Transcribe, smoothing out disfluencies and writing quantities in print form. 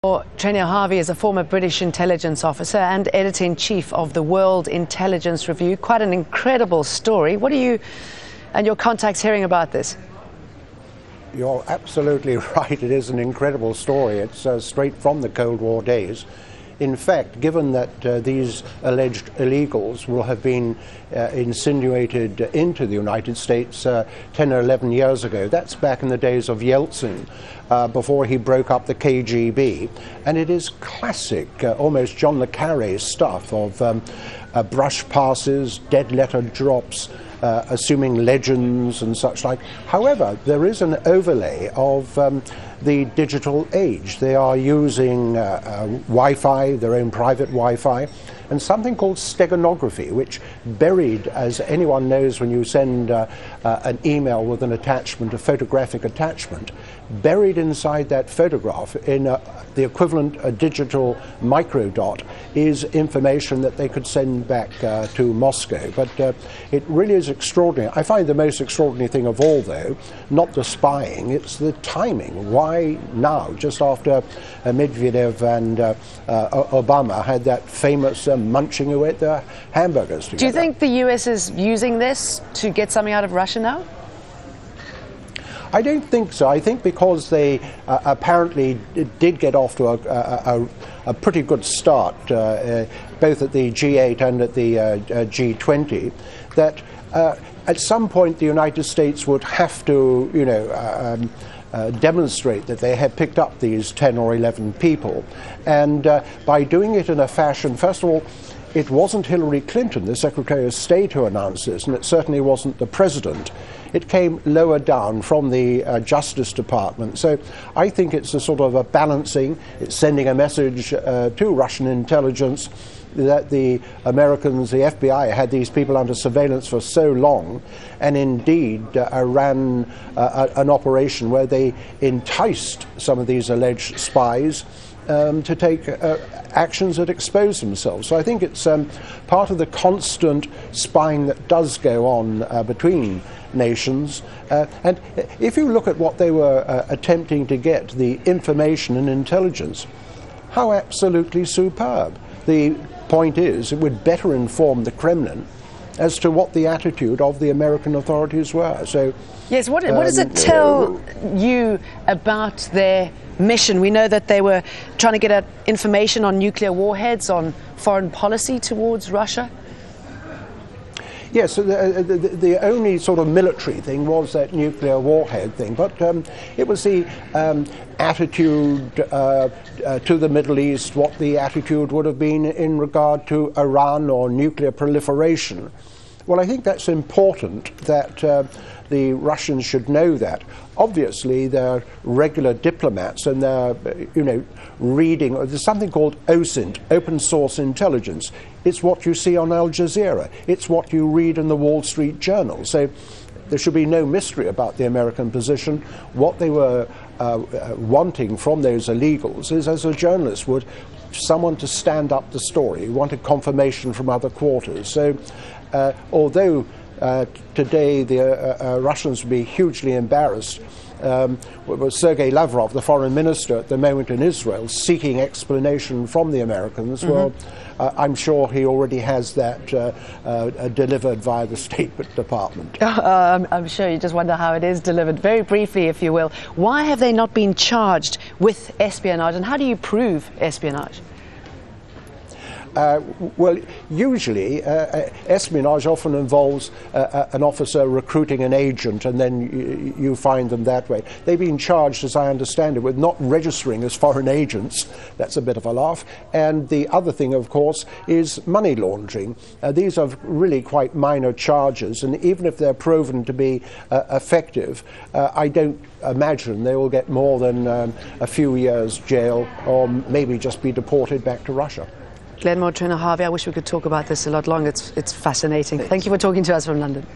Glenmore Trenear-Harvey is a former British intelligence officer and editor-in-chief of the World Intelligence Review. Quite an incredible story. What are you and your contacts hearing about this? You're absolutely right. It is an incredible story. It's straight from the Cold War days. In fact, given that these alleged illegals will have been insinuated into the United States 10 or 11 years ago, that's back in the days of Yeltsin, before he broke up the KGB. And it is classic, almost John le Carré stuff of brush passes, dead letter drops, assuming legends and such like. However, there is an overlay of the digital age. They are using Wi-Fi, their own private Wi-Fi, and something called steganography, which buried, as anyone knows when you send an email with an attachment, a photographic attachment, buried inside that photograph in the equivalent a digital microdot is information that they could send back to Moscow. But it really is extraordinary. I find the most extraordinary thing of all, though, not the spying, it's the timing. Why now, just after MEDVEDEV and Obama had that famous munching away at their hamburgers together? Do you think the US is using this to get something out of Russia now? I don't think so. I think because they apparently did get off to a pretty good start, both at the G8 and at the G20, that at some point the United States would have to, demonstrate that they had picked up these 10 or 11 people. And by doing it in a fashion, first of all, it wasn't Hillary Clinton, the Secretary of State, who announced this, and it certainly wasn't the President. It came lower down from the Justice Department. So I think it's a sort of a balancing. It's sending a message to Russian intelligence that the Americans, the FBI, had these people under surveillance for so long, and indeed ran an operation where they enticed some of these alleged spies to take actions that expose themselves. So I think it's part of the constant spying that does go on between nations. And if you look at what they were attempting to get, the information and intelligence, how absolutely superb. The point is, it would better inform the Kremlin as to what the attitude of the American authorities were. So, yes, what does it tell you about their mission? We know that they were trying to get information on nuclear warheads, on foreign policy towards Russia. Yes, so the only sort of military thing was that nuclear warhead thing, but it was the attitude to the Middle East, what the attitude would have been in regard to Iran or nuclear proliferation. Well, I think that's important that the Russians should know that. Obviously, they're regular diplomats and they're, reading. There's something called OSINT, open source intelligence. It's what you see on Al Jazeera. It's what you read in the Wall Street Journal. So there should be no mystery about the American position. What they were wanting from those illegals is, as a journalist would, someone to stand up the story. You wanted confirmation from other quarters. So although today the Russians would be hugely embarrassed, with Sergei Lavrov, the foreign minister at the moment in Israel, seeking explanation from the Americans. Well, I'm sure he already has that delivered via the State Department. I'm sure you just wonder how it is delivered. Very briefly, if you will, why have they not been charged with espionage, and how do you prove espionage? Well, usually espionage often involves an officer recruiting an agent, and then you find them that way. They've been charged, as I understand it, with not registering as foreign agents. That's a bit of a laugh. And the other thing, of course, is money laundering. These are really quite minor charges, and even if they're proven to be effective, I don't imagine they will get more than a few years jail, or maybe just be deported back to Russia. Glenmore Trenear-Harvey, I wish we could talk about this a lot longer. It's fascinating. Thank you for talking to us from London.